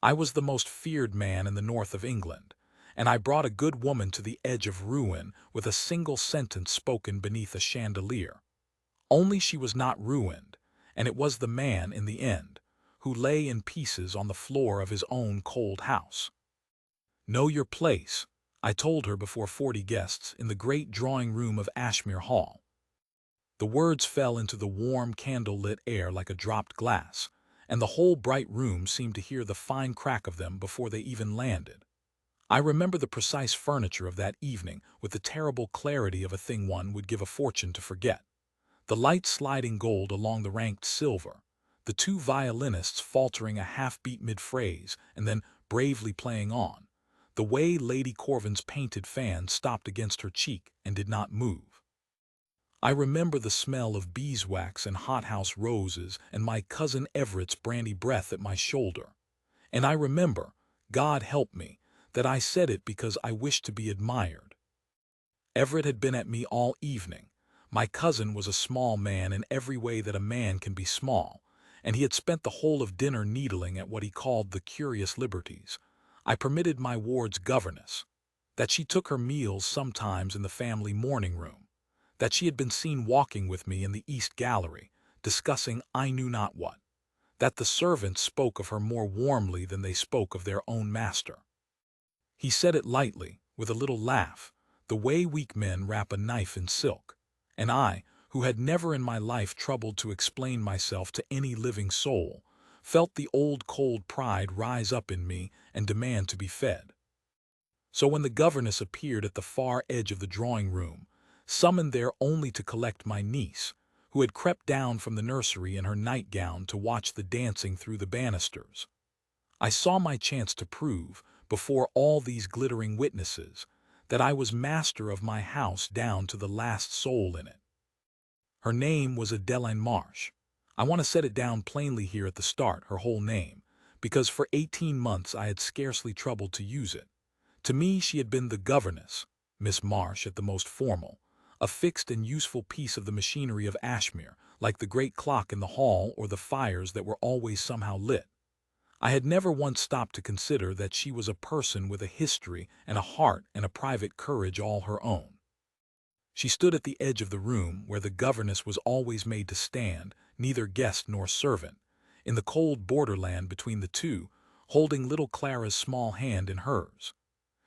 I was the most feared man in the north of England, and I brought a good woman to the edge of ruin with a single sentence spoken beneath a chandelier. Only she was not ruined, and it was the man, in the end, who lay in pieces on the floor of his own cold house. "Know your place," I told her before 40 guests in the great drawing-room of Ashmere Hall. The words fell into the warm, candle-lit air like a dropped glass, and the whole bright room seemed to hear the fine crack of them before they even landed. I remember the precise furniture of that evening with the terrible clarity of a thing one would give a fortune to forget. The light sliding gold along the ranked silver, the two violinists faltering a half-beat mid-phrase and then bravely playing on, the way Lady Corvin's painted fan stopped against her cheek and did not move. I remember the smell of beeswax and hothouse roses and my cousin Everett's brandy breath at my shoulder. And I remember, God help me, that I said it because I wished to be admired. Everett had been at me all evening. My cousin was a small man in every way that a man can be small, and he had spent the whole of dinner needling at what he called the curious liberties. I permitted my ward's governess, that she took her meals sometimes in the family morning room, that she had been seen walking with me in the East Gallery, discussing I knew not what, that the servants spoke of her more warmly than they spoke of their own master. He said it lightly, with a little laugh, the way weak men wrap a knife in silk, and I, who had never in my life troubled to explain myself to any living soul, felt the old cold pride rise up in me and demand to be fed. So when the governess appeared at the far edge of the drawing-room, summoned there only to collect my niece, who had crept down from the nursery in her nightgown to watch the dancing through the banisters, I saw my chance to prove, before all these glittering witnesses, that I was master of my house down to the last soul in it. Her name was Adeline Marsh. I want to set it down plainly here at the start, her whole name, because for 18 months I had scarcely troubled to use it. To me she had been the governess, Miss Marsh at the most formal, a fixed and useful piece of the machinery of Ashmere, like the great clock in the hall or the fires that were always somehow lit. I had never once stopped to consider that she was a person with a history and a heart and a private courage all her own. She stood at the edge of the room where the governess was always made to stand, neither guest nor servant, in the cold borderland between the two, holding little Clara's small hand in hers.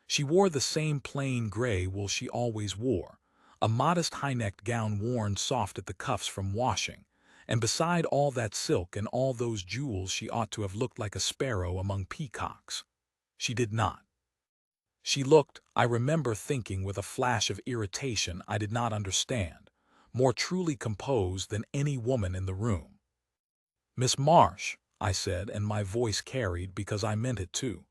She wore the same plain gray wool she always wore, a modest high-necked gown worn soft at the cuffs from washing, and beside all that silk and all those jewels she ought to have looked like a sparrow among peacocks. She did not. She looked, I remember thinking with a flash of irritation I did not understand, more truly composed than any woman in the room. "Miss Marsh," I said, and my voice carried because I meant it too,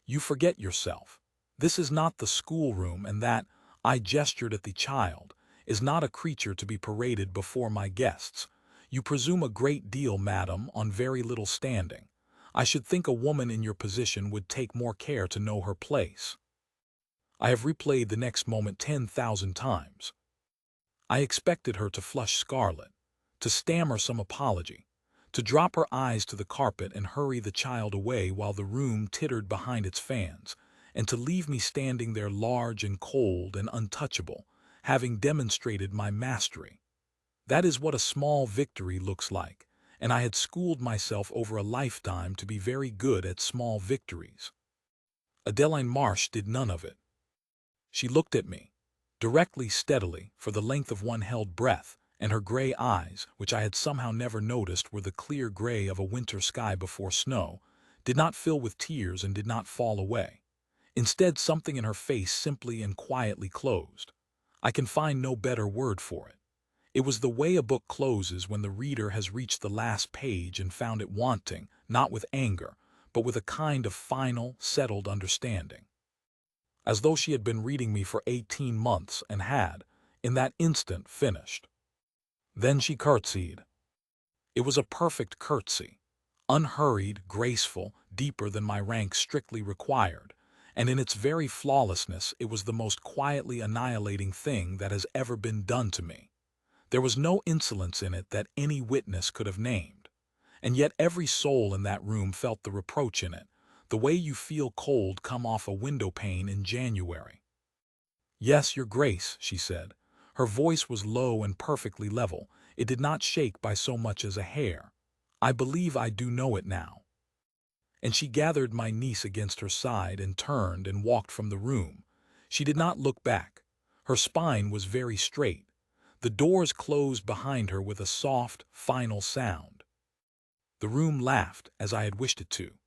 "you forget yourself. This is not the schoolroom, and that," I gestured at the child, "is not a creature to be paraded before my guests. You presume a great deal, madam, on very little standing. I should think a woman in your position would take more care to know her place." I have replayed the next moment 10,000 times. I expected her to flush scarlet, to stammer some apology, to drop her eyes to the carpet and hurry the child away while the room tittered behind its fans, and to leave me standing there large and cold and untouchable, having demonstrated my mastery. That is what a small victory looks like, and I had schooled myself over a lifetime to be very good at small victories. Adeline Marsh did none of it. She looked at me, directly, steadily, for the length of one held breath, and her gray eyes, which I had somehow never noticed were the clear gray of a winter sky before snow, did not fill with tears and did not fall away. Instead, something in her face simply and quietly closed. I can find no better word for it. It was the way a book closes when the reader has reached the last page and found it wanting, not with anger, but with a kind of final, settled understanding. As though she had been reading me for 18 months and had, in that instant, finished. Then she curtsied. It was a perfect curtsy, unhurried, graceful, deeper than my rank strictly required, and in its very flawlessness it was the most quietly annihilating thing that has ever been done to me. There was no insolence in it that any witness could have named, and yet every soul in that room felt the reproach in it, the way you feel cold come off a window pane in January. "Yes, your grace," she said. Her voice was low and perfectly level. It did not shake by so much as a hair. "I believe I do know it now." And she gathered my niece against her side and turned and walked from the room. She did not look back. Her spine was very straight. The doors closed behind her with a soft, final sound. The room laughed, as I had wished it to.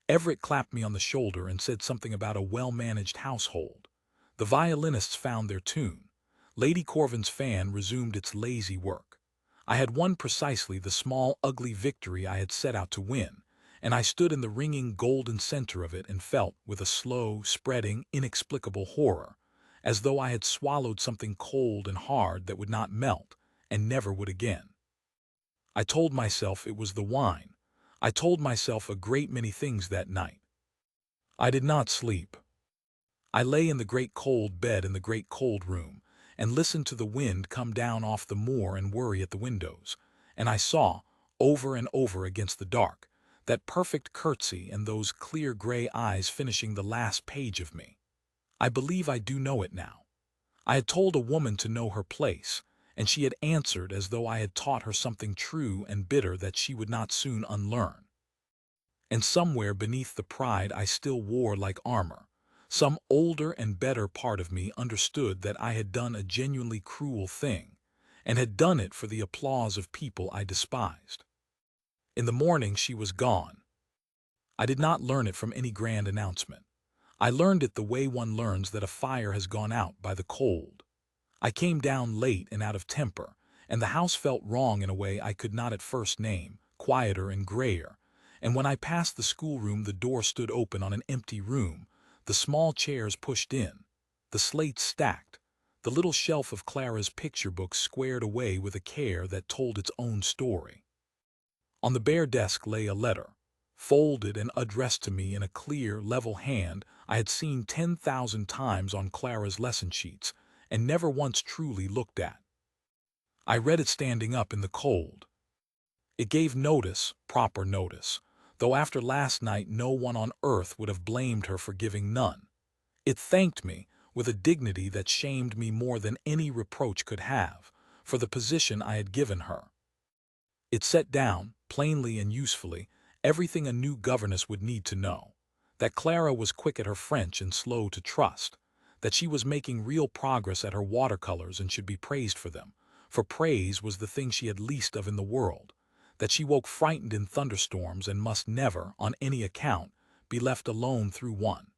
Everett clapped me on the shoulder and said something about a well-managed household. The violinists found their tune. Lady Corvin's fan resumed its lazy work. I had won precisely the small, ugly victory I had set out to win, and I stood in the ringing golden center of it and felt, with a slow, spreading, inexplicable horror, as though I had swallowed something cold and hard that would not melt, and never would again. I told myself it was the wine. I told myself a great many things that night. I did not sleep. I lay in the great cold bed in the great cold room, and listened to the wind come down off the moor and worry at the windows, and I saw, over and over against the dark, that perfect curtsy and those clear gray eyes finishing the last page of me. I believe I do know it now. I had told a woman to know her place, and she had answered as though I had taught her something true and bitter that she would not soon unlearn. And somewhere beneath the pride I still wore like armor, some older and better part of me understood that I had done a genuinely cruel thing, and had done it for the applause of people I despised. In the morning she was gone. I did not learn it from any grand announcement. I learned it the way one learns that a fire has gone out by the cold. I came down late and out of temper, and the house felt wrong in a way I could not at first name, quieter and grayer, and when I passed the schoolroom the door stood open on an empty room, the small chairs pushed in, the slates stacked, the little shelf of Clara's picture books squared away with a care that told its own story. On the bare desk lay a letter, folded and addressed to me in a clear, level hand I had seen 10,000 times on Clara's lesson sheets, and never once truly looked at. I read it standing up in the cold. It gave notice, proper notice, though after last night no one on earth would have blamed her for giving none. It thanked me, with a dignity that shamed me more than any reproach could have, for the position I had given her. It set down, plainly and usefully, everything a new governess would need to know: that Clara was quick at her French and slow to trust, that she was making real progress at her watercolors and should be praised for them, for praise was the thing she had least of in the world, that she woke frightened in thunderstorms and must never, on any account, be left alone through one.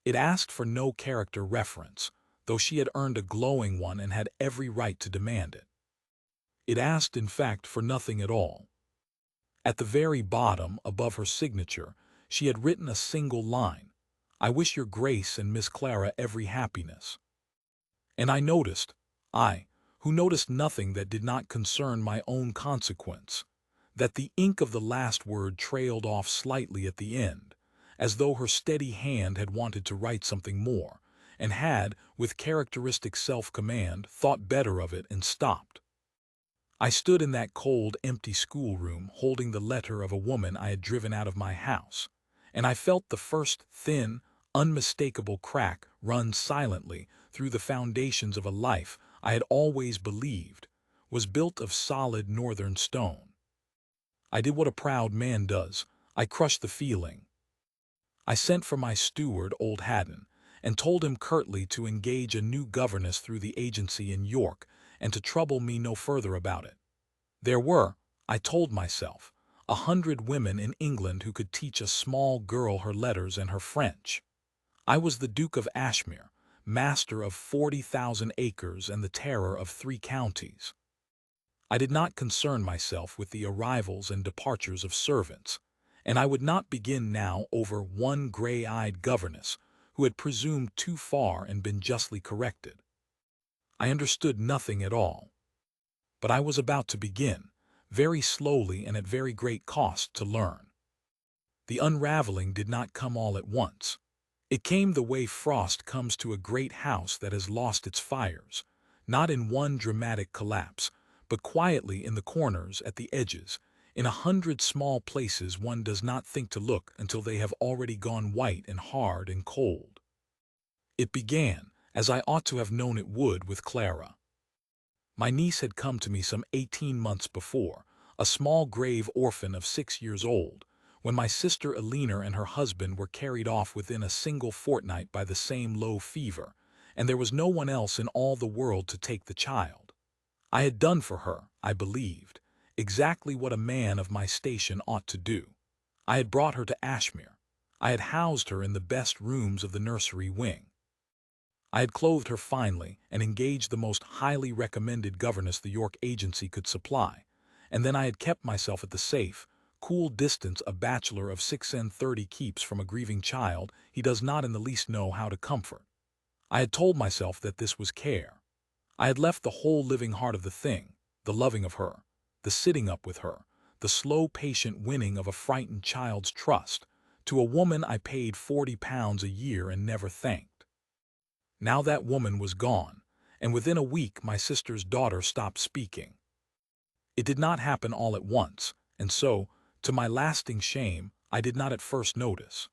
It asked for no character reference, though she had earned a glowing one and had every right to demand it. It asked, in fact, for nothing at all. At the very bottom, above her signature, she had written a single line: "I wish your Grace and Miss Clara every happiness." And I noticed, who noticed nothing that did not concern my own consequence, that the ink of the last word trailed off slightly at the end, as though her steady hand had wanted to write something more, and had, with characteristic self-command, thought better of it and stopped. I stood in that cold, empty schoolroom holding the letter of a woman I had driven out of my house, and I felt the first thin, unmistakable crack run silently through the foundations of a life I had always believed was built of solid northern stone. I did what a proud man does. I crushed the feeling. I sent for my steward, old Haddon, and told him curtly to engage a new governess through the agency in York, and to trouble me no further about it. There were, I told myself, 100 women in England who could teach a small girl her letters and her French. I was the Duke of Ashmere, master of 40,000 acres and the terror of 3 counties. I did not concern myself with the arrivals and departures of servants, and I would not begin now over one gray-eyed governess who had presumed too far and been justly corrected. I understood nothing at all. But I was about to begin, very slowly and at very great cost, to learn. The unraveling did not come all at once. It came the way frost comes to a great house that has lost its fires, not in one dramatic collapse, but quietly in the corners, at the edges, In 100 small places one does not think to look until they have already gone white and hard and cold. It began, as I ought to have known it would, with Clara. My niece had come to me some 18 months before, a small grave orphan of 6 years old, when my sister Elena and her husband were carried off within a single fortnight by the same low fever, and there was no one else in all the world to take the child. I had done for her, I believed, exactly what a man of my station ought to do. I had brought her to Ashmere. I had housed her in the best rooms of the nursery wing. I had clothed her finely and engaged the most highly recommended governess the York agency could supply, and then I had kept myself at the safe, cool distance a bachelor of 6 and 30 keeps from a grieving child he does not in the least know how to comfort. I had told myself that this was care. I had left the whole living heart of the thing, the loving of her, the sitting up with her, the slow patient winning of a frightened child's trust, to a woman I paid £40 a year and never thanked. Now that woman was gone, and within a week my sister's daughter stopped speaking. It did not happen all at once, and so, to my lasting shame, I did not at first notice.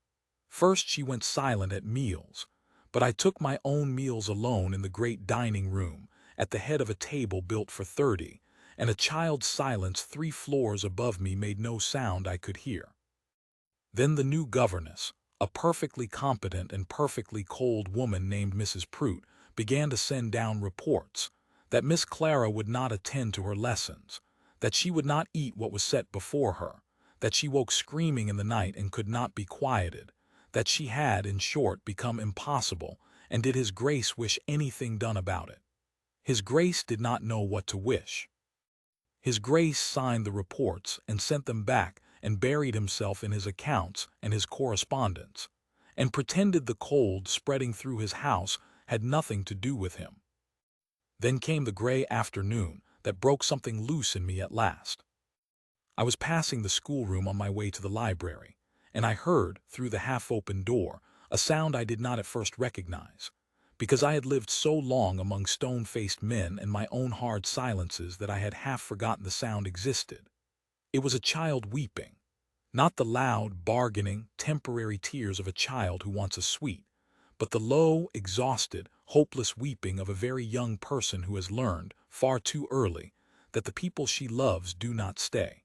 First she went silent at meals, but I took my own meals alone in the great dining room, at the head of a table built for 30, and a child's silence 3 floors above me made no sound I could hear. Then the new governess, a perfectly competent and perfectly cold woman named Mrs. Prout, began to send down reports that Miss Clara would not attend to her lessons, that she would not eat what was set before her, that she woke screaming in the night and could not be quieted, that she had, in short, become impossible, and did His Grace wish anything done about it? His Grace did not know what to wish. His Grace signed the reports and sent them back and buried himself in his accounts and his correspondence, and pretended the cold spreading through his house had nothing to do with him. Then came the gray afternoon that broke something loose in me at last. I was passing the schoolroom on my way to the library, and I heard, through the half-open door, a sound I did not at first recognize, because I had lived so long among stone-faced men and my own hard silences that I had half forgotten the sound existed. It was a child weeping, not the loud, bargaining, temporary tears of a child who wants a sweet, but the low, exhausted, hopeless weeping of a very young person who has learned, far too early, that the people she loves do not stay.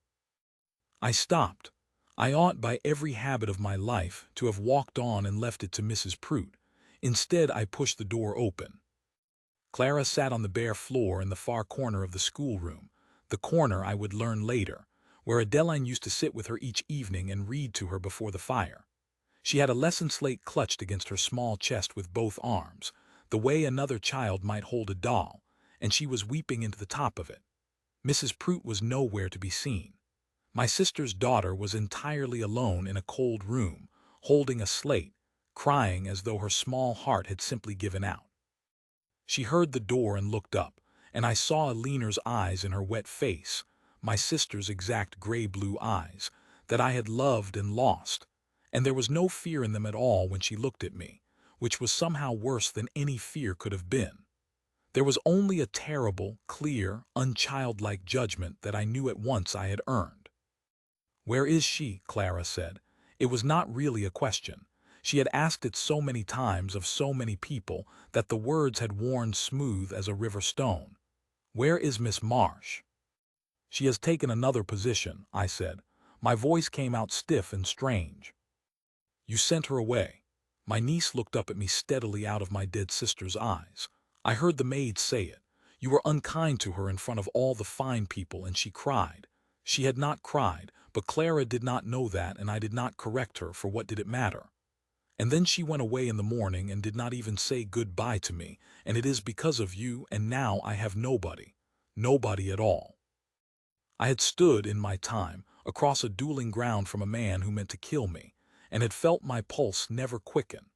I stopped. I ought by every habit of my life to have walked on and left it to Mrs. Prout. Instead, I pushed the door open. Clara sat on the bare floor in the far corner of the schoolroom, the corner I would learn later, where Adeline used to sit with her each evening and read to her before the fire. She had a lesson slate clutched against her small chest with both arms, the way another child might hold a doll, and she was weeping into the top of it. Mrs. Prout was nowhere to be seen. My sister's daughter was entirely alone in a cold room, holding a slate, crying as though her small heart had simply given out. She heard the door and looked up, and I saw Eleanor's eyes in her wet face, my sister's exact gray-blue eyes, that I had loved and lost, and there was no fear in them at all when she looked at me, which was somehow worse than any fear could have been. There was only a terrible, clear, unchildlike judgment that I knew at once I had earned. "Where is she?" Clara said. It was not really a question. She had asked it so many times of so many people that the words had worn smooth as a river stone. "Where is Miss Marsh?" "She has taken another position," I said. My voice came out stiff and strange. "You sent her away." My niece looked up at me steadily out of my dead sister's eyes. "I heard the maid say it. You were unkind to her in front of all the fine people, and she cried." She had not cried, but Clara did not know that, and I did not correct her, for what did it matter? "And then she went away in the morning and did not even say good-bye to me, and it is because of you, and now I have nobody. Nobody at all." I had stood, in my time, across a dueling ground from a man who meant to kill me, and had felt my pulse never quicken.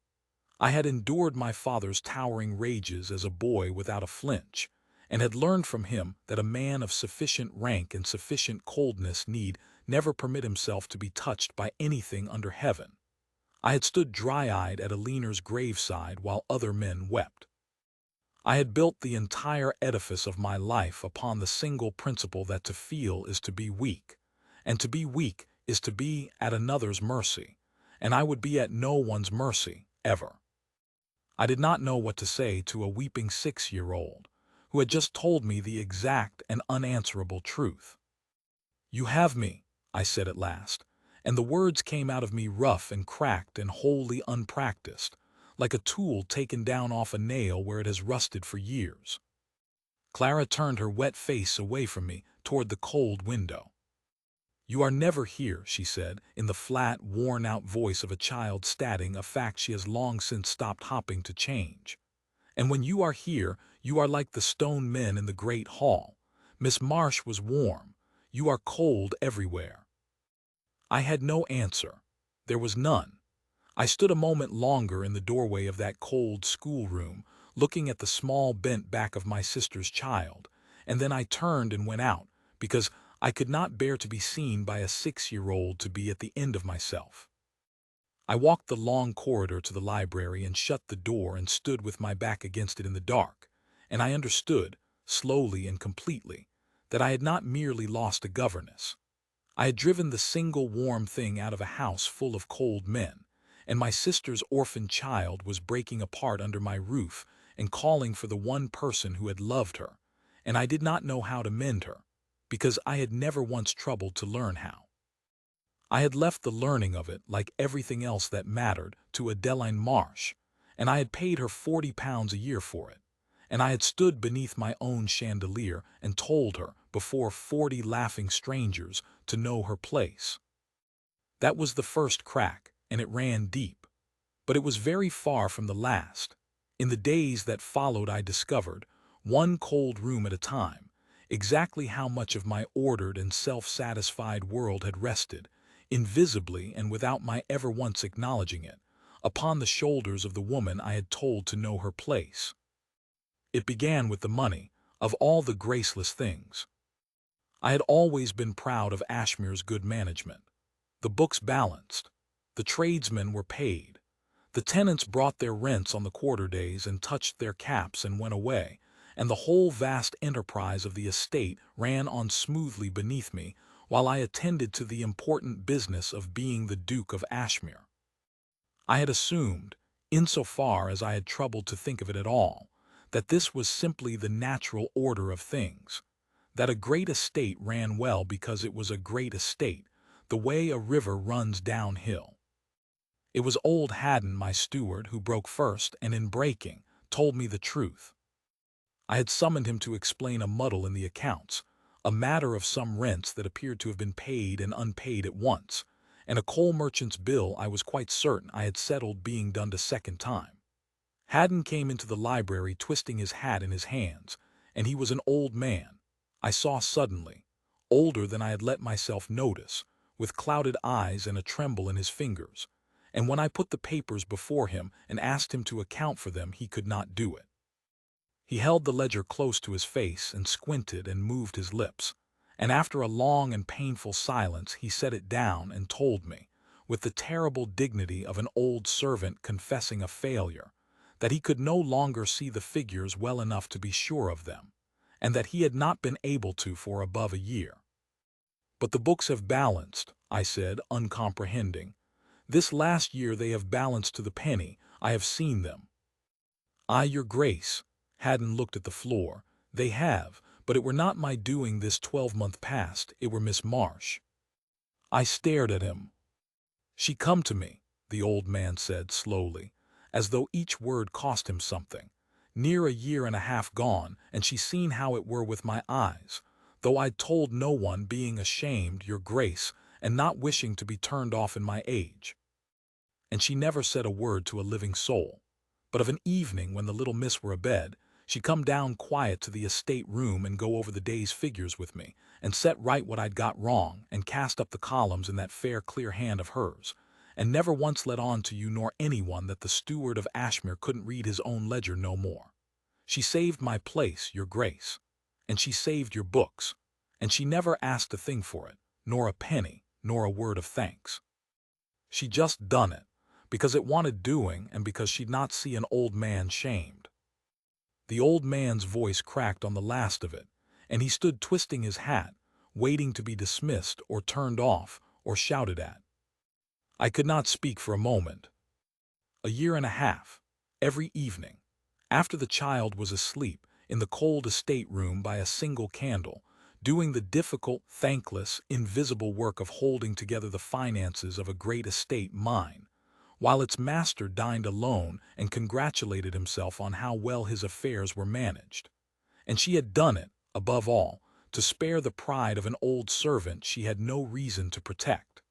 I had endured my father's towering rages as a boy without a flinch, and had learned from him that a man of sufficient rank and sufficient coldness need never permit himself to be touched by anything under heaven. I had stood dry-eyed at Eleanor's graveside while other men wept. I had built the entire edifice of my life upon the single principle that to feel is to be weak, and to be weak is to be at another's mercy, and I would be at no one's mercy, ever. I did not know what to say to a weeping 6-year-old who had just told me the exact and unanswerable truth. "You have me," I said at last, and the words came out of me rough and cracked and wholly unpracticed, like a tool taken down off a nail where it has rusted for years. Clara turned her wet face away from me toward the cold window. "You are never here," she said, in the flat, worn-out voice of a child stating a fact she has long since stopped hopping to change. "And when you are here, you are like the stone men in the great hall. Miss Marsh was warm. You are cold everywhere." I had no answer. There was none. I stood a moment longer in the doorway of that cold schoolroom, looking at the small bent back of my sister's child, and then I turned and went out, because I could not bear to be seen by a 6-year-old to be at the end of myself. I walked the long corridor to the library and shut the door and stood with my back against it in the dark, and I understood, slowly and completely, that I had not merely lost a governess. I had driven the single warm thing out of a house full of cold men, and my sister's orphan child was breaking apart under my roof and calling for the one person who had loved her, and I did not know how to mend her, because I had never once troubled to learn how. I had left the learning of it, like everything else that mattered, to Adeline Marsh, and I had paid her £40 a year for it, and I had stood beneath my own chandelier and told her, before 40 laughing strangers, to know her place. That was the first crack, and it ran deep. But it was very far from the last. In the days that followed I discovered, one cold room at a time, exactly how much of my ordered and self-satisfied world had rested, invisibly and without my ever once acknowledging it, upon the shoulders of the woman I had told to know her place. It began with the money, of all the graceless things. I had always been proud of Ashmere's good management. The books balanced. The tradesmen were paid. The tenants brought their rents on the quarter days and touched their caps and went away, and the whole vast enterprise of the estate ran on smoothly beneath me, while I attended to the important business of being the Duke of Ashmere. I had assumed, insofar as I had troubled to think of it at all, that this was simply the natural order of things, that a great estate ran well because it was a great estate, the way a river runs downhill. It was old Haddon, my steward, who broke first, and in breaking, told me the truth. I had summoned him to explain a muddle in the accounts, a matter of some rents that appeared to have been paid and unpaid at once, and a coal merchant's bill I was quite certain I had settled being done a second time. Haddon came into the library twisting his hat in his hands, and he was an old man, I saw suddenly, older than I had let myself notice, with clouded eyes and a tremble in his fingers, and when I put the papers before him and asked him to account for them, he could not do it. He held the ledger close to his face and squinted and moved his lips, and after a long and painful silence he set it down and told me, with the terrible dignity of an old servant confessing a failure, that he could no longer see the figures well enough to be sure of them, and that he had not been able to for above a year. "But the books have balanced," I said, uncomprehending. "This last year they have balanced to the penny. I have seen them." "Aye, your grace." Haddon looked at the floor. "They have, but it were not my doing this 12-month past, it were Miss Marsh." I stared at him. "She come to me," the old man said slowly, as though each word cost him something. "Near a year and a half gone, and she seen how it were with my eyes, though I'd told no one, being ashamed, your grace, and not wishing to be turned off in my age. And she never said a word to a living soul. But of an evening, when the little miss were abed, she come down quiet to the estate room and go over the day's figures with me, and set right what I'd got wrong, and cast up the columns in that fair clear hand of hers, and never once let on to you nor anyone that the steward of Ashmere couldn't read his own ledger no more. She saved my place, your grace, and she saved your books, and she never asked a thing for it, nor a penny, nor a word of thanks. She just done it, because it wanted doing and because she'd not see an old man shamed." The old man's voice cracked on the last of it, and he stood twisting his hat, waiting to be dismissed or turned off or shouted at. I could not speak for a moment. A year and a half, every evening, after the child was asleep in the cold estate room by a single candle, doing the difficult, thankless, invisible work of holding together the finances of a great estate mine, while its master dined alone and congratulated himself on how well his affairs were managed. And she had done it, above all, to spare the pride of an old servant she had no reason to protect.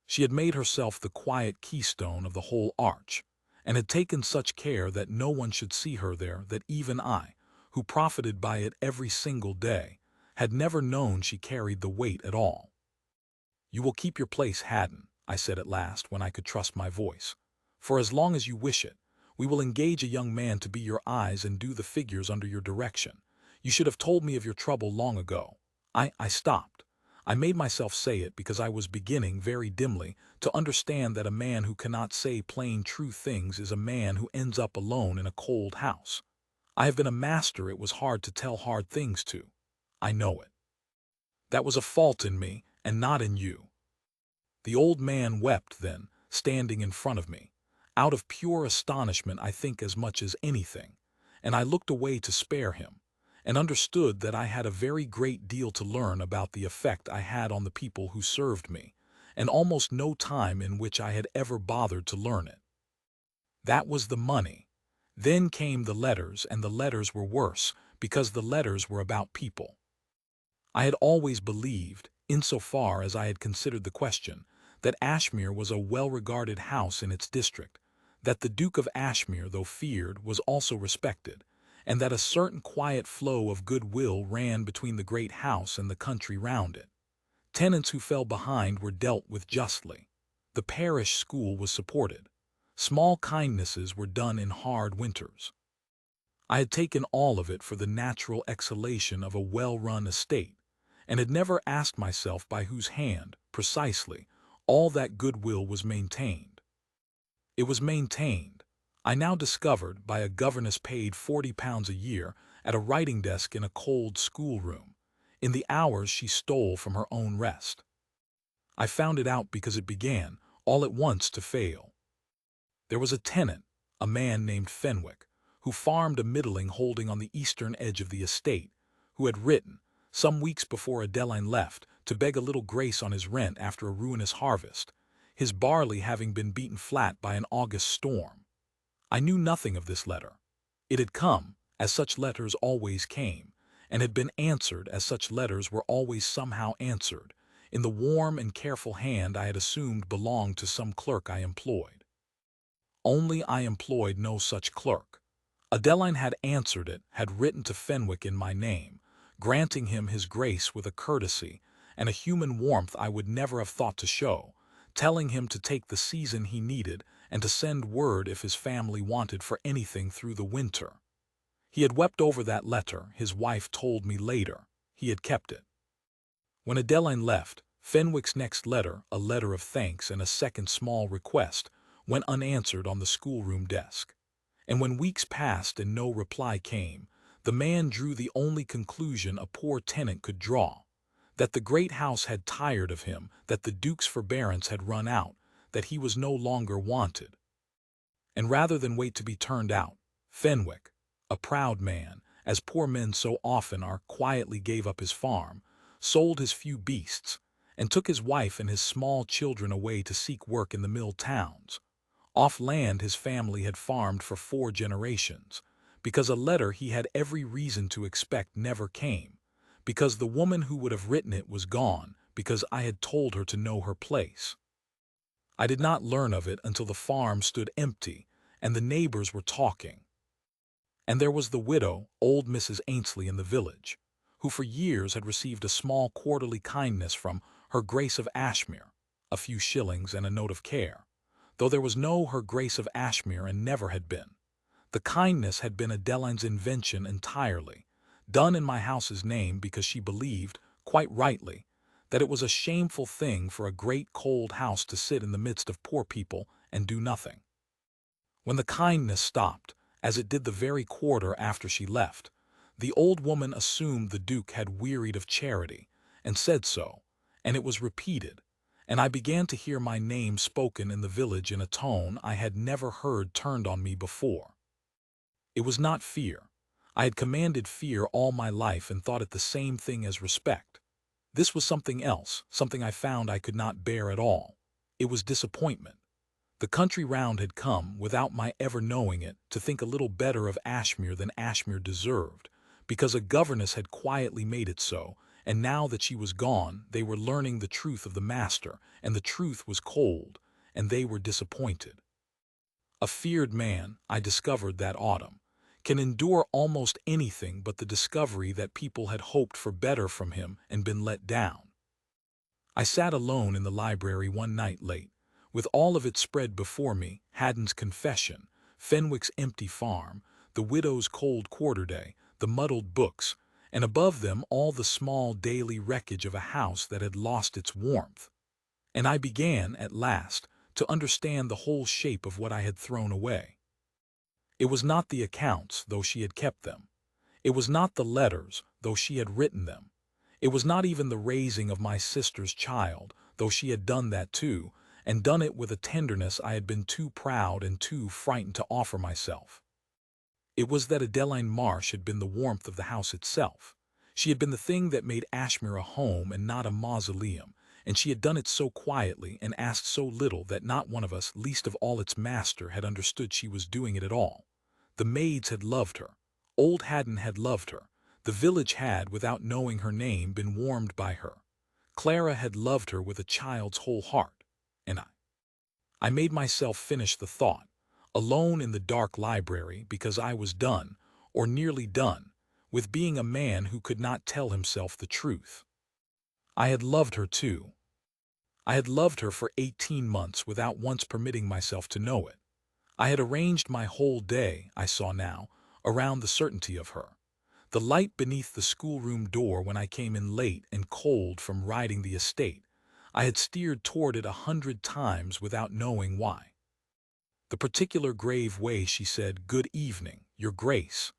She had made herself the quiet keystone of the whole arch, and had taken such care that no one should see her there that even I, who profited by it every single day, had never known she carried the weight at all. "You will keep your place, Haddon," I said at last when I could trust my voice. "For as long as you wish it, we will engage a young man to be your eyes and do the figures under your direction. You should have told me of your trouble long ago." I stopped. I made myself say it because I was beginning, very dimly, to understand that a man who cannot say plain true things is a man who ends up alone in a cold house. I have been a master it was hard to tell hard things to. I know it. That was a fault in me, and not in you. The old man wept then, standing in front of me, out of pure astonishment I think as much as anything, and I looked away to spare him, and understood that I had a very great deal to learn about the effect I had on the people who served me, and almost no time in which I had ever bothered to learn it. That was the money. Then came the letters, and the letters were worse, because the letters were about people. I had always believed, insofar as I had considered the question, that Ashmere was a well-regarded house in its district, that the Duke of Ashmere, though feared, was also respected, and that a certain quiet flow of goodwill ran between the great house and the country round it. Tenants who fell behind were dealt with justly. The parish school was supported. Small kindnesses were done in hard winters. I had taken all of it for the natural exhalation of a well-run estate, and had never asked myself by whose hand, precisely, all that goodwill was maintained. It was maintained, I now discovered, by a governess paid £40 a year at a writing desk in a cold schoolroom, in the hours she stole from her own rest. I found it out because it began, all at once, to fail. There was a tenant, a man named Fenwick, who farmed a middling holding on the eastern edge of the estate, who had written, some weeks before Adeline left, to beg a little grace on his rent after a ruinous harvest, his barley having been beaten flat by an August storm. I knew nothing of this letter. It had come, as such letters always came, and had been answered as such letters were always somehow answered, in the warm and careful hand I had assumed belonged to some clerk I employed. Only I employed no such clerk. Adeline had answered it, had written to Fenwick in my name, granting him his grace with a courtesy and a human warmth I would never have thought to show, telling him to take the season he needed and to send word if his family wanted for anything through the winter. He had wept over that letter, his wife told me later. He had kept it. When Adeline left, Fenwick's next letter, a letter of thanks and a second small request, went unanswered on the schoolroom desk. And when weeks passed and no reply came, the man drew the only conclusion a poor tenant could draw, that the great house had tired of him, that the Duke's forbearance had run out, that he was no longer wanted. And rather than wait to be turned out, Fenwick, a proud man, as poor men so often are, quietly gave up his farm, sold his few beasts, and took his wife and his small children away to seek work in the mill towns, off land his family had farmed for 4 generations, because a letter he had every reason to expect never came, because the woman who would have written it was gone, because I had told her to know her place. I did not learn of it until the farm stood empty and the neighbors were talking. And there was the widow, old Mrs. Ainslie in the village, who for years had received a small quarterly kindness from Her Grace of Ashmere, a few shillings and a note of care, though there was no Her Grace of Ashmere and never had been. The kindness had been Adeline's invention entirely, done in my house's name because she believed, quite rightly, that it was a shameful thing for a great cold house to sit in the midst of poor people and do nothing. When the kindness stopped, as it did the very quarter after she left, the old woman assumed the Duke had wearied of charity, and said so, and it was repeated, and I began to hear my name spoken in the village in a tone I had never heard turned on me before. It was not fear. I had commanded fear all my life and thought it the same thing as respect. This was something else, something I found I could not bear at all. It was disappointment. The country round had come, without my ever knowing it, to think a little better of Ashmere than Ashmere deserved, because a governess had quietly made it so, and now that she was gone, they were learning the truth of the master, and the truth was cold, and they were disappointed. A feared man, I discovered that autumn, can endure almost anything but the discovery that people had hoped for better from him and been let down. I sat alone in the library one night late, with all of it spread before me: Haddon's Confession, Fenwick's empty farm, the widow's cold quarter-day, the muddled books, and above them all the small daily wreckage of a house that had lost its warmth. And I began, at last, to understand the whole shape of what I had thrown away. It was not the accounts, though she had kept them. It was not the letters, though she had written them. It was not even the raising of my sister's child, though she had done that too, and done it with a tenderness I had been too proud and too frightened to offer myself. It was that Adeline Marsh had been the warmth of the house itself. She had been the thing that made Ashmere a home and not a mausoleum, and she had done it so quietly and asked so little that not one of us, least of all its master, had understood she was doing it at all. The maids had loved her. Old Haddon had loved her. The village had, without knowing her name, been warmed by her. Clara had loved her with a child's whole heart. And I made myself finish the thought, alone in the dark library, because I was done, or nearly done, with being a man who could not tell himself the truth. I had loved her too. I had loved her for 18 months without once permitting myself to know it. I had arranged my whole day, I saw now, around the certainty of her. The light beneath the schoolroom door when I came in late and cold from riding the estate, I had steered toward it 100 times without knowing why. The particular grave way she said, "Good evening, Your Grace,"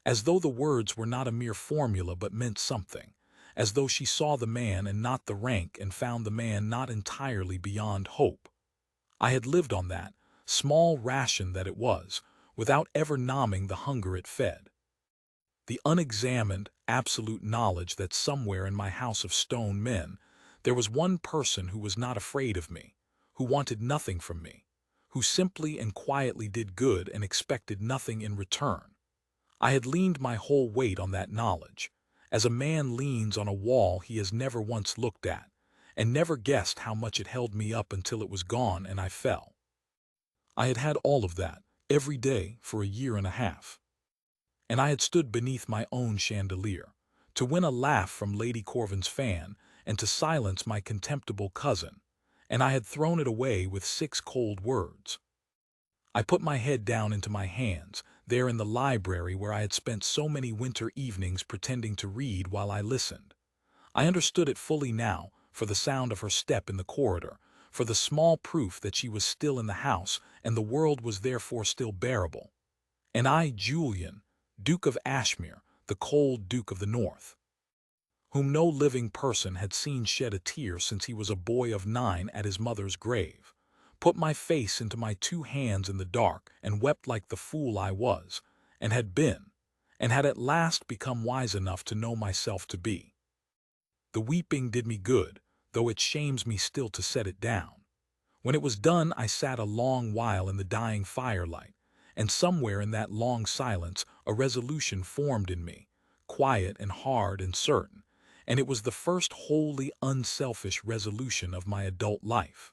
as though the words were not a mere formula but meant something, as though she saw the man and not the rank and found the man not entirely beyond hope. I had lived on that, small ration that it was, without ever numbing the hunger it fed. The unexamined, absolute knowledge that somewhere in my house of stone men there was one person who was not afraid of me, who wanted nothing from me, who simply and quietly did good and expected nothing in return. I had leaned my whole weight on that knowledge, as a man leans on a wall he has never once looked at, and never guessed how much it held me up until it was gone and I fell. I had had all of that, every day, for a year and a half. And I had stood beneath my own chandelier, to win a laugh from Lady Corvin's fan, and to silence my contemptible cousin, and I had thrown it away with 6 cold words. I put my head down into my hands, there in the library where I had spent so many winter evenings pretending to read while I listened. I understood it fully now, for the sound of her step in the corridor, for the small proof that she was still in the house and the world was therefore still bearable. And I, Julian, Duke of Ashmere, the cold Duke of the North, whom no living person had seen shed a tear since he was a boy of 9 at his mother's grave, put my face into my 2 hands in the dark and wept like the fool I was, and had been, and had at last become wise enough to know myself to be. The weeping did me good, though it shames me still to set it down. When it was done, I sat a long while in the dying firelight, and somewhere in that long silence a resolution formed in me, quiet and hard and certain, and it was the first wholly unselfish resolution of my adult life.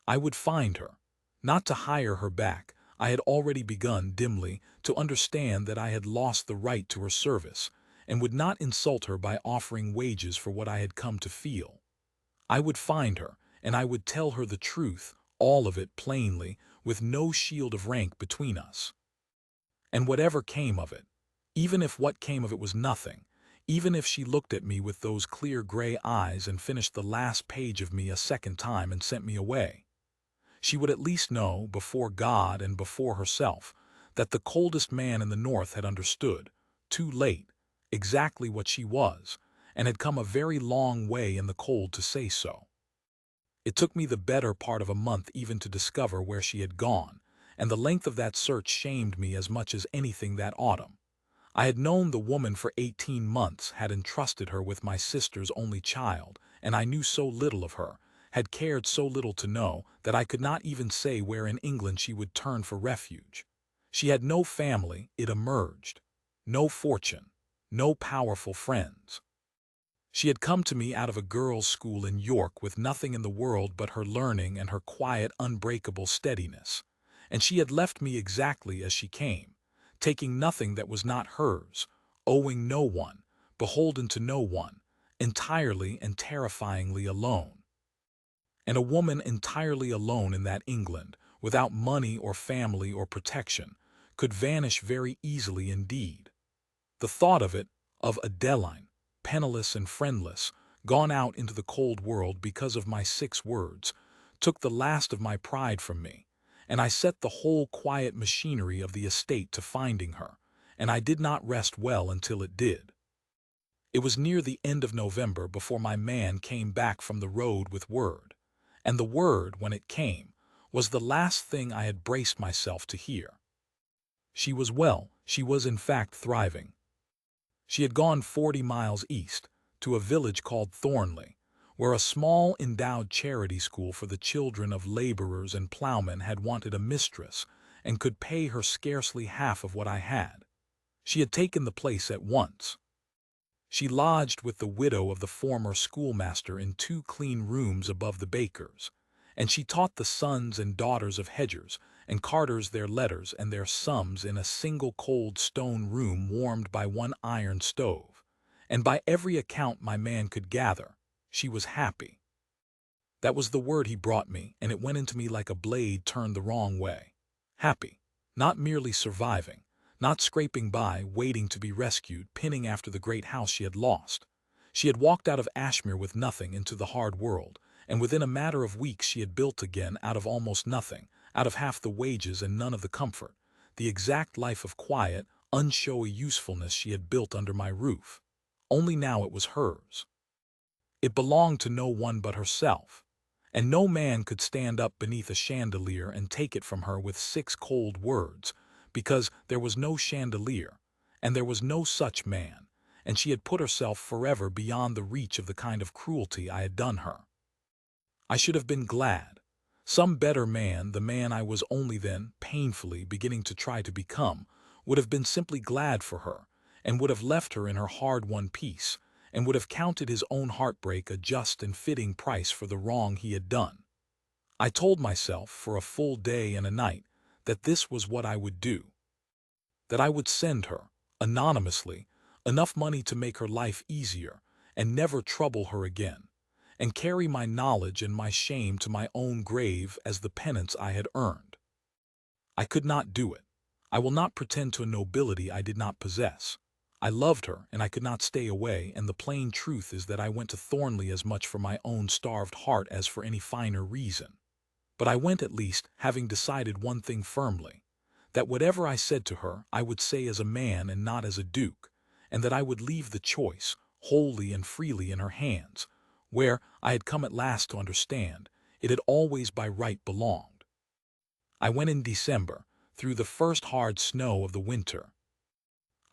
I would find her, not to hire her back. I had already begun, dimly, to understand that I had lost the right to her service, and would not insult her by offering wages for what I had come to feel. I would find her, and I would tell her the truth, all of it plainly, with no shield of rank between us. And whatever came of it, even if what came of it was nothing, even if she looked at me with those clear gray eyes and finished the last page of me a second time and sent me away, she would at least know, before God and before herself, that the coldest man in the North had understood, too late, exactly what she was, and had come a very long way in the cold to say so. It took me the better part of a month even to discover where she had gone, and the length of that search shamed me as much as anything that autumn. I had known the woman for 18 months, had entrusted her with my sister's only child, and I knew so little of her, had cared so little to know, that I could not even say where in England she would turn for refuge. She had no family, it emerged, no fortune, no powerful friends. She had come to me out of a girls' school in York with nothing in the world but her learning and her quiet, unbreakable steadiness, and she had left me exactly as she came, taking nothing that was not hers, owing no one, beholden to no one, entirely and terrifyingly alone. And a woman entirely alone in that England, without money or family or protection, could vanish very easily indeed. The thought of it, of Adeline, penniless and friendless, gone out into the cold world because of my 6 words, took the last of my pride from me, and I set the whole quiet machinery of the estate to finding her, and I did not rest well until it did. It was near the end of November before my man came back from the road with word, and the word, when it came, was the last thing I had braced myself to hear. She was well, she was in fact thriving. She had gone 40 miles east, to a village called Thornley, where a small endowed charity school for the children of laborers and ploughmen had wanted a mistress and could pay her scarcely half of what I had. She had taken the place at once. She lodged with the widow of the former schoolmaster in 2 clean rooms above the baker's, and she taught the sons and daughters of hedgers and carters their letters and their sums in a single cold stone room warmed by 1 iron stove, and by every account my man could gather, she was happy. That was the word he brought me, and it went into me like a blade turned the wrong way. Happy, not merely surviving, not scraping by, waiting to be rescued, pinning after the great house she had lost. She had walked out of Ashmere with nothing into the hard world, and within a matter of weeks she had built again out of almost nothing, out of half the wages and none of the comfort, the exact life of quiet, unshowy usefulness she had built under my roof. Only now it was hers. It belonged to no one but herself, and no man could stand up beneath a chandelier and take it from her with 6 cold words, because there was no chandelier, and there was no such man, and she had put herself forever beyond the reach of the kind of cruelty I had done her. I should have been glad. Some better man, the man I was only then, painfully, beginning to try to become, would have been simply glad for her, and would have left her in her hard-won peace, and would have counted his own heartbreak a just and fitting price for the wrong he had done. I told myself, for a full day and a night, that this was what I would do. That I would send her, anonymously, enough money to make her life easier, and never trouble her again, and carry my knowledge and my shame to my own grave as the penance I had earned. I could not do it. I will not pretend to a nobility I did not possess. I loved her, and I could not stay away, and the plain truth is that I went to Thornley as much for my own starved heart as for any finer reason. But I went at least, having decided one thing firmly, that whatever I said to her I would say as a man and not as a duke, and that I would leave the choice, wholly and freely, in her hands, where, I had come at last to understand, it had always by right belonged. I went in December, through the first hard snow of the winter.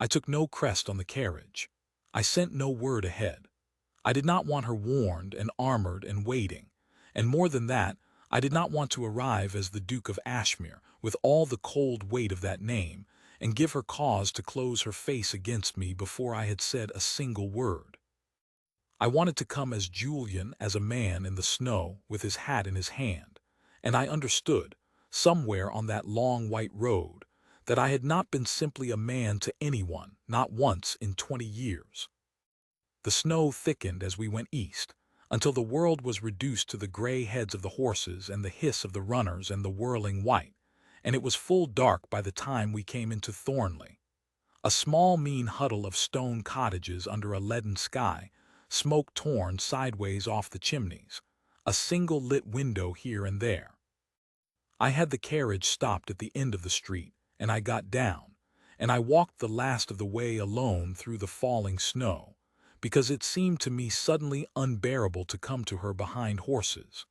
I took no crest on the carriage. I sent no word ahead. I did not want her warned and armored and waiting, and more than that, I did not want to arrive as the Duke of Ashmere, with all the cold weight of that name, and give her cause to close her face against me before I had said a single word. I wanted to come as Julian, as a man in the snow, with his hat in his hand, and I understood, somewhere on that long white road, that I had not been simply a man to anyone, not once in 20 years. The snow thickened as we went east, until the world was reduced to the gray heads of the horses and the hiss of the runners and the whirling white, and it was full dark by the time we came into Thornley. A small mean huddle of stone cottages under a leaden sky, smoke torn sideways off the chimneys, a single lit window here and there. I had the carriage stopped at the end of the street, and I got down, and I walked the last of the way alone through the falling snow, because it seemed to me suddenly unbearable to come to her behind horses.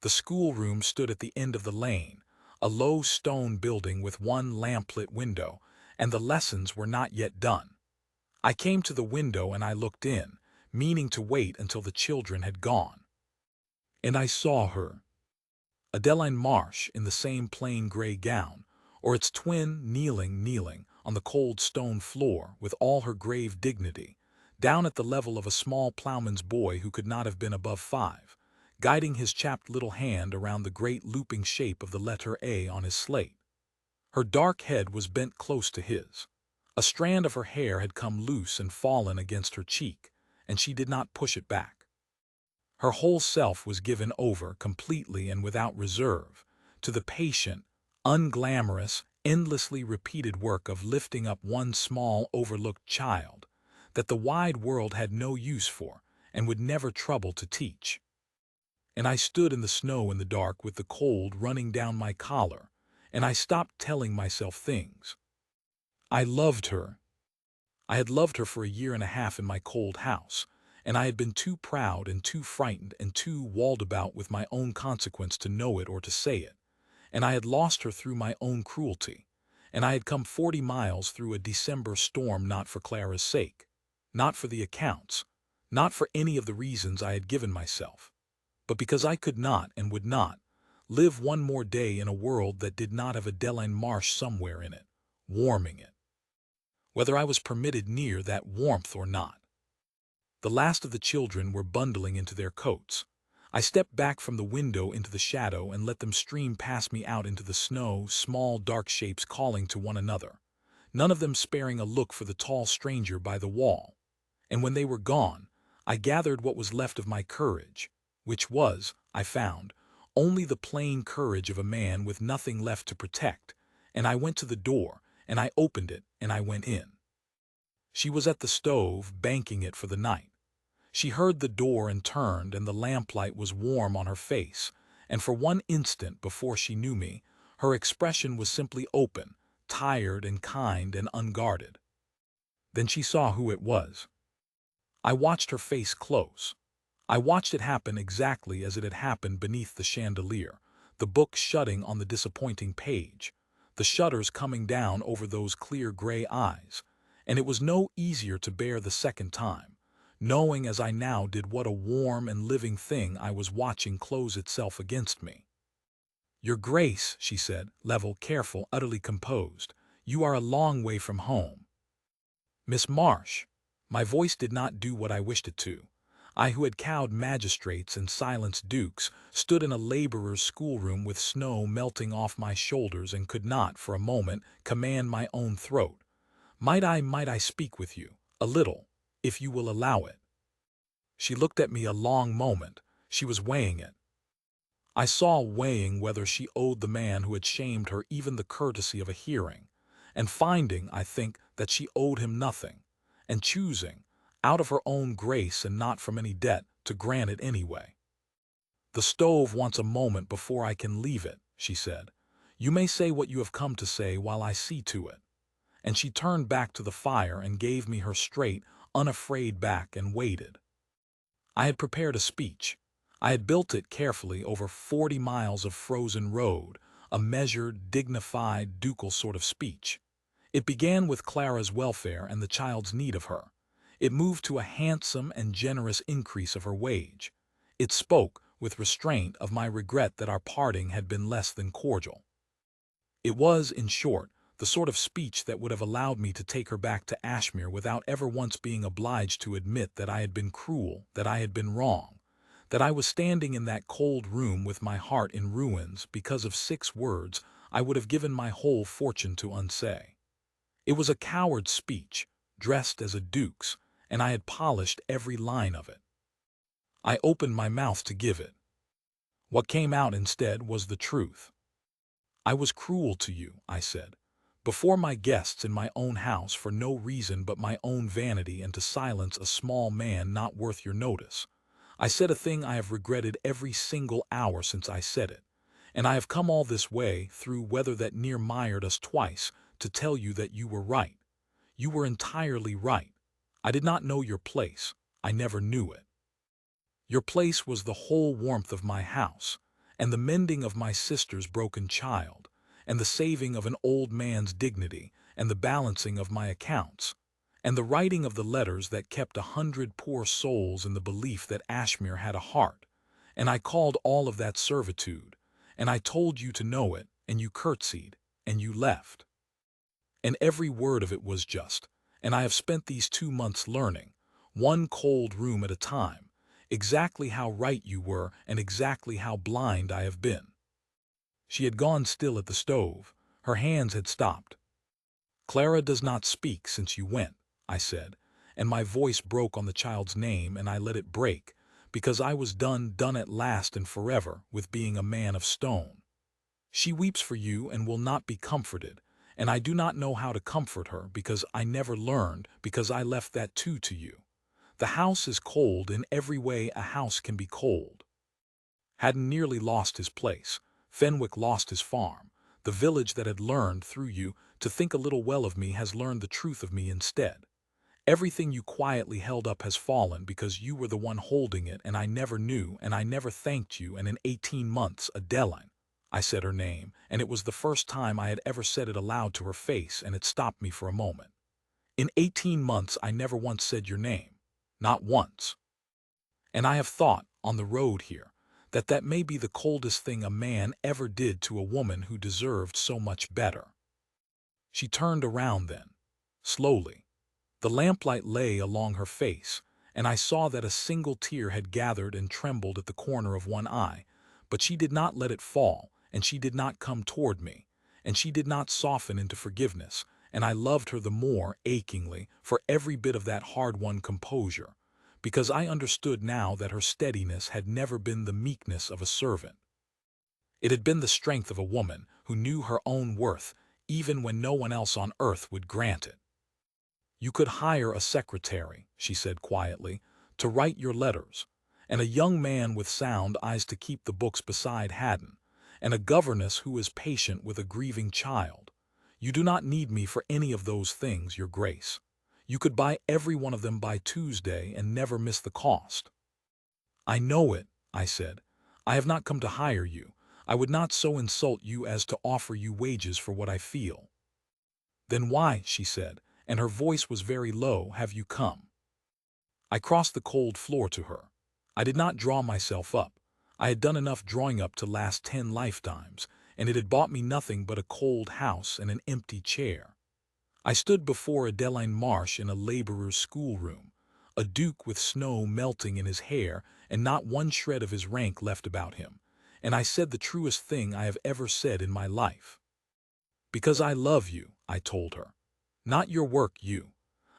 The schoolroom stood at the end of the lane, a low stone building with one lamplit window, and the lessons were not yet done. I came to the window and I looked in, meaning to wait until the children had gone. And I saw her. Adeline Marsh in the same plain gray gown, or its twin kneeling on the cold stone floor with all her grave dignity, down at the level of a small ploughman's boy who could not have been above 5, guiding his chapped little hand around the great looping shape of the letter A on his slate. Her dark head was bent close to his. A strand of her hair had come loose and fallen against her cheek, and she did not push it back. Her whole self was given over, completely and without reserve, to the patient, unglamorous, endlessly repeated work of lifting up one small, overlooked child that the wide world had no use for and would never trouble to teach. And I stood in the snow in the dark with the cold running down my collar, and I stopped telling myself things. I loved her. I had loved her for a year and a half in my cold house, and I had been too proud and too frightened and too walled about with my own consequence to know it or to say it, and I had lost her through my own cruelty, and I had come 40 miles through a December storm not for Clara's sake, not for the accounts, not for any of the reasons I had given myself, but because I could not and would not live one more day in a world that did not have Adeline Marsh somewhere in it, warming it, whether I was permitted near that warmth or not. The last of the children were bundling into their coats. I stepped back from the window into the shadow and let them stream past me out into the snow, small dark shapes calling to one another, none of them sparing a look for the tall stranger by the wall. And when they were gone, I gathered what was left of my courage, which was, I found, only the plain courage of a man with nothing left to protect, and I went to the door, and I opened it, and I went in. She was at the stove, banking it for the night. She heard the door and turned, and the lamplight was warm on her face, and for one instant before she knew me, her expression was simply open, tired and kind and unguarded. Then she saw who it was. I watched her face close. I watched it happen exactly as it had happened beneath the chandelier, the book shutting on the disappointing page, the shutters coming down over those clear gray eyes, and it was no easier to bear the second time, knowing as I now did what a warm and living thing I was watching close itself against me. "Your Grace," she said, level, careful, utterly composed, "you are a long way from home." "Miss Marsh." My voice did not do what I wished it to. I who had cowed magistrates and silenced dukes stood in a laborer's schoolroom with snow melting off my shoulders and could not, for a moment, command my own throat. Might I speak with you, a little, if you will allow it?" She looked at me a long moment. She was weighing it. I saw weighing whether she owed the man who had shamed her even the courtesy of a hearing, and finding, I think, that she owed him nothing, and choosing, out of her own grace and not from any debt, to grant it anyway. "The stove wants a moment before I can leave it," she said. "You may say what you have come to say while I see to it." And she turned back to the fire and gave me her straight, unafraid back and waited. I had prepared a speech. I had built it carefully over 40 miles of frozen road, a measured, dignified, ducal sort of speech. It began with Clara's welfare and the child's need of her. It moved to a handsome and generous increase of her wage. It spoke, with restraint, of my regret that our parting had been less than cordial. It was, in short, the sort of speech that would have allowed me to take her back to Ashmere without ever once being obliged to admit that I had been cruel, that I had been wrong, that I was standing in that cold room with my heart in ruins because of 6 words I would have given my whole fortune to unsay. It was a coward's speech, dressed as a duke's, and I had polished every line of it. I opened my mouth to give it. What came out instead was the truth. "I was cruel to you," I said, "before my guests in my own house for no reason but my own vanity and to silence a small man not worth your notice. I said a thing I have regretted every single hour since I said it, and I have come all this way, through weather that near mired us twice, to tell you that you were right. You were entirely right. I did not know your place. I never knew it. Your place was the whole warmth of my house, and the mending of my sister's broken child, and the saving of an old man's dignity, and the balancing of my accounts, and the writing of the letters that kept 100 poor souls in the belief that Ashmere had a heart, and I called all of that servitude, and I told you to know it, and you curtsied, and you left. And every word of it was just, and I have spent these 2 months learning, one cold room at a time, exactly how right you were and exactly how blind I have been. She had gone still at the stove. Her hands had stopped. Clara does not speak since you went, I said, and my voice broke on the child's name, and I let it break, because I was done at last and forever with being a man of stone. She weeps for you and will not be comforted, and I do not know how to comfort her because I never learned, because I left that too to you. The house is cold in every way a house can be cold. Haddon nearly lost his place. Fenwick lost his farm. The village that had learned, through you, to think a little well of me has learned the truth of me instead. Everything you quietly held up has fallen because you were the one holding it, and I never knew, and I never thanked you, and in 18 months, Adeline. I said her name, and it was the first time I had ever said it aloud to her face, and it stopped me for a moment. In 18 months I never once said your name. Not once. And I have thought, on the road here, that that may be the coldest thing a man ever did to a woman who deserved so much better. She turned around then, slowly. The lamplight lay along her face, and I saw that a single tear had gathered and trembled at the corner of one eye, but she did not let it fall, and she did not come toward me, and she did not soften into forgiveness, and I loved her the more, achingly, for every bit of that hard-won composure, because I understood now that her steadiness had never been the meekness of a servant. It had been the strength of a woman who knew her own worth, even when no one else on earth would grant it. You could hire a secretary, she said quietly, to write your letters, and a young man with sound eyes to keep the books beside Haddon, and a governess who is patient with a grieving child. You do not need me for any of those things, your grace. You could buy every one of them by Tuesday and never miss the cost. I know it, I said. I have not come to hire you. I would not so insult you as to offer you wages for what I feel. Then why, she said, and her voice was very low, have you come? I crossed the cold floor to her. I did not draw myself up. I had done enough drawing up to last 10 lifetimes, and it had bought me nothing but a cold house and an empty chair. I stood before Adeline Marsh in a laborer's schoolroom, a duke with snow melting in his hair and not one shred of his rank left about him, and I said the truest thing I have ever said in my life. Because I love you, I told her. Not your work, you.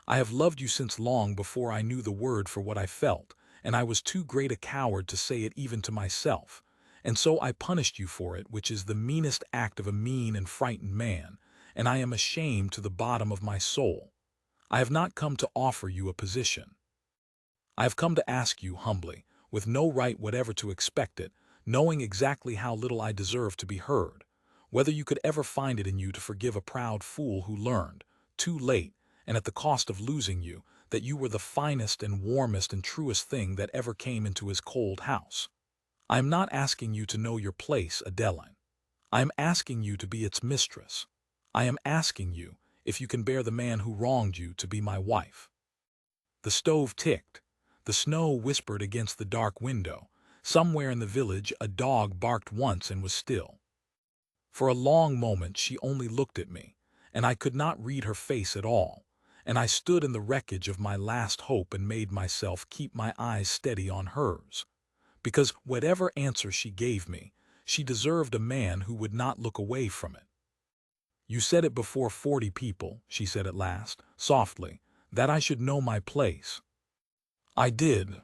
I have loved you since long before I knew the word for what I felt, and I was too great a coward to say it even to myself, and so I punished you for it, which is the meanest act of a mean and frightened man, and I am ashamed to the bottom of my soul. I have not come to offer you a position. I have come to ask you humbly, with no right whatever to expect it, knowing exactly how little I deserve to be heard, whether you could ever find it in you to forgive a proud fool who learned, too late, and at the cost of losing you, that you were the finest and warmest and truest thing that ever came into his cold house. I am not asking you to know your place, Adeline. I am asking you to be its mistress. I am asking you, if you can bear the man who wronged you, to be my wife. The stove ticked. The snow whispered against the dark window. Somewhere in the village a dog barked once and was still. For a long moment she only looked at me, and I could not read her face at all, and I stood in the wreckage of my last hope and made myself keep my eyes steady on hers, because whatever answer she gave me, she deserved a man who would not look away from it. You said it before 40 people, she said at last, softly, that I should know my place. I did.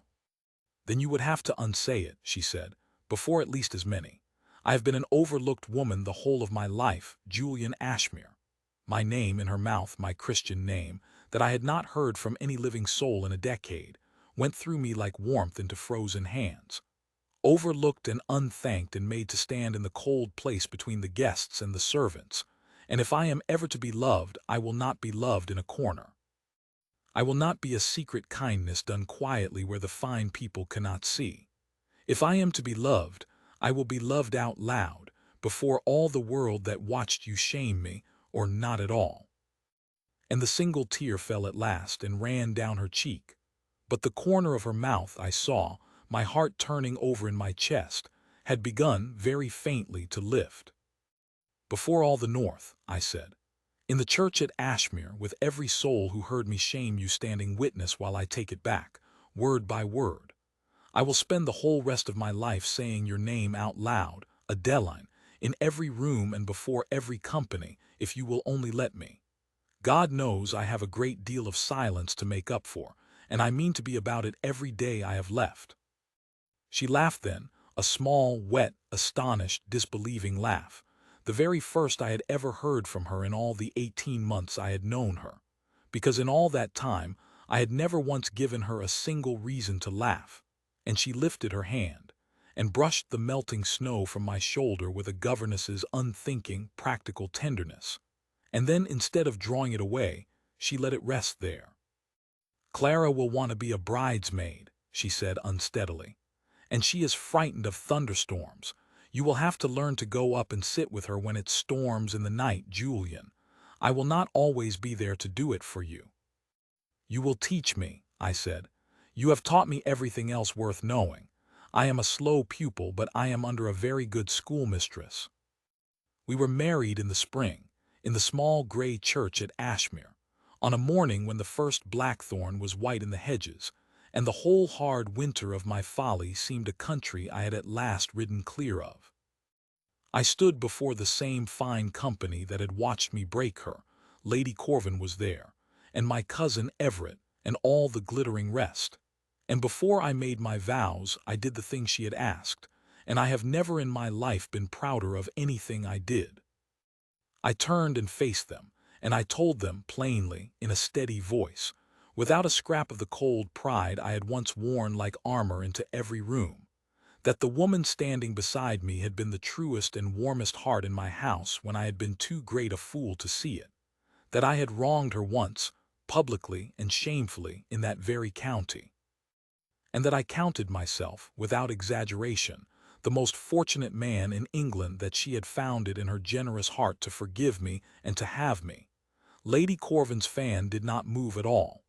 Then you would have to unsay it, she said, before at least as many. I have been an overlooked woman the whole of my life, Julian Ashmere. My name in her mouth, my Christian name, that I had not heard from any living soul in a decade, went through me like warmth into frozen hands. Overlooked and unthanked and made to stand in the cold place between the guests and the servants, and if I am ever to be loved, I will not be loved in a corner. I will not be a secret kindness done quietly where the fine people cannot see. If I am to be loved, I will be loved out loud, before all the world that watched you shame me, or not at all." And the single tear fell at last and ran down her cheek. But the corner of her mouth, I saw, my heart turning over in my chest, had begun very faintly to lift. "Before all the North," I said, "in the church at Ashmere, with every soul who heard me shame you standing witness while I take it back, word by word, I will spend the whole rest of my life saying your name out loud, Adeline, in every room and before every company, if you will only let me. God knows I have a great deal of silence to make up for, and I mean to be about it every day I have left." She laughed then, a small, wet, astonished, disbelieving laugh, the very first I had ever heard from her in all the 18 months I had known her, because in all that time I had never once given her a single reason to laugh, and she lifted her hand and brushed the melting snow from my shoulder with a governess's unthinking, practical tenderness, and then instead of drawing it away, she let it rest there. "Clara will want to be a bridesmaid," she said unsteadily, "and she is frightened of thunderstorms. You will have to learn to go up and sit with her when it storms in the night, Julian. I will not always be there to do it for you." "You will teach me," I said. "You have taught me everything else worth knowing. I am a slow pupil, but I am under a very good schoolmistress." We were married in the spring, in the small gray church at Ashmere, on a morning when the first blackthorn was white in the hedges, and the whole hard winter of my folly seemed a country I had at last ridden clear of. I stood before the same fine company that had watched me break her. Lady Corvin was there, and my cousin Everett, and all the glittering rest. And before I made my vows, I did the thing she had asked, and I have never in my life been prouder of anything I did. I turned and faced them, and I told them plainly, in a steady voice, without a scrap of the cold pride I had once worn like armor into every room, that the woman standing beside me had been the truest and warmest heart in my house when I had been too great a fool to see it, that I had wronged her once, publicly and shamefully, in that very county, and that I counted myself, without exaggeration, the most fortunate man in England that she had found it in her generous heart to forgive me and to have me. Lady Corvin's fan did not move at all.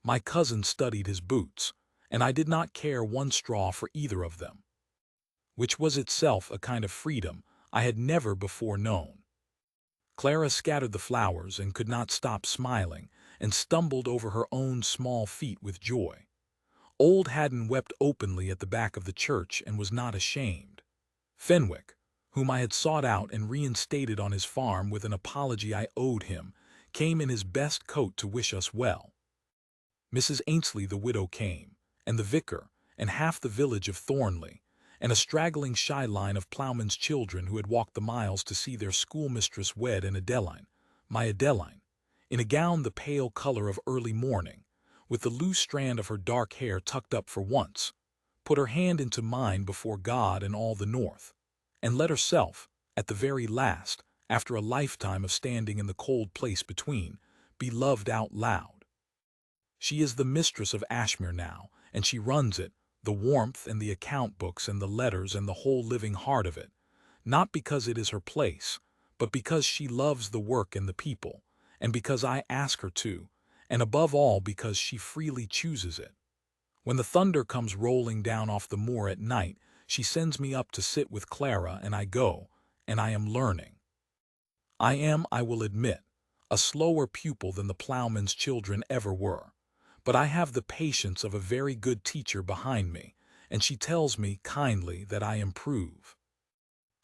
My cousin studied his boots, and I did not care one straw for either of them, which was itself a kind of freedom I had never before known. Clara scattered the flowers and could not stop smiling, and stumbled over her own small feet with joy. Old Haddon wept openly at the back of the church and was not ashamed. Fenwick, whom I had sought out and reinstated on his farm with an apology I owed him, came in his best coat to wish us well. Mrs. Ainsley the widow came, and the vicar, and half the village of Thornley, and a straggling shy line of ploughmen's children who had walked the miles to see their schoolmistress wed, and Adeline, my Adeline, in a gown the pale color of early morning, with the loose strand of her dark hair tucked up for once, put her hand into mine before God and all the North, and let herself, at the very last, after a lifetime of standing in the cold place between, be loved out loud. She is the mistress of Ashmere now, and she runs it, the warmth and the account books and the letters and the whole living heart of it, not because it is her place, but because she loves the work and the people, and because I ask her to, and above all because she freely chooses it. When the thunder comes rolling down off the moor at night, she sends me up to sit with Clara, and I go, and I am learning. I am, I will admit, a slower pupil than the ploughman's children ever were, but I have the patience of a very good teacher behind me, and she tells me kindly that I improve.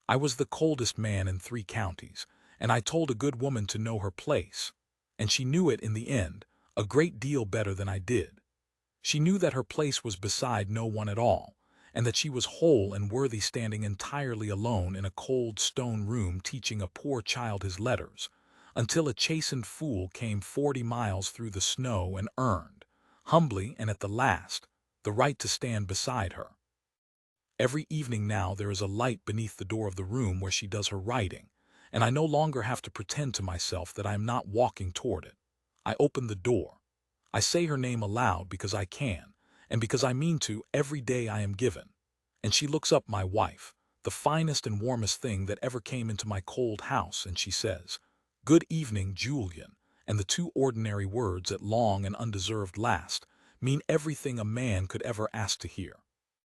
I was the coldest man in 3 counties, and I told a good woman to know her place, and she knew it in the end, a great deal better than I did. She knew that her place was beside no one at all, and that she was whole and worthy standing entirely alone in a cold stone room teaching a poor child his letters, until a chastened fool came 40 miles through the snow and earned, humbly and at the last, the right to stand beside her. Every evening now there is a light beneath the door of the room where she does her writing, and I no longer have to pretend to myself that I am not walking toward it. I open the door. I say her name aloud because I can, and because I mean to every day I am given. And she looks up my wife, the finest and warmest thing that ever came into my cold house, and she says, "Good evening, Julian," and the two ordinary words at long and undeserved last mean everything a man could ever ask to hear.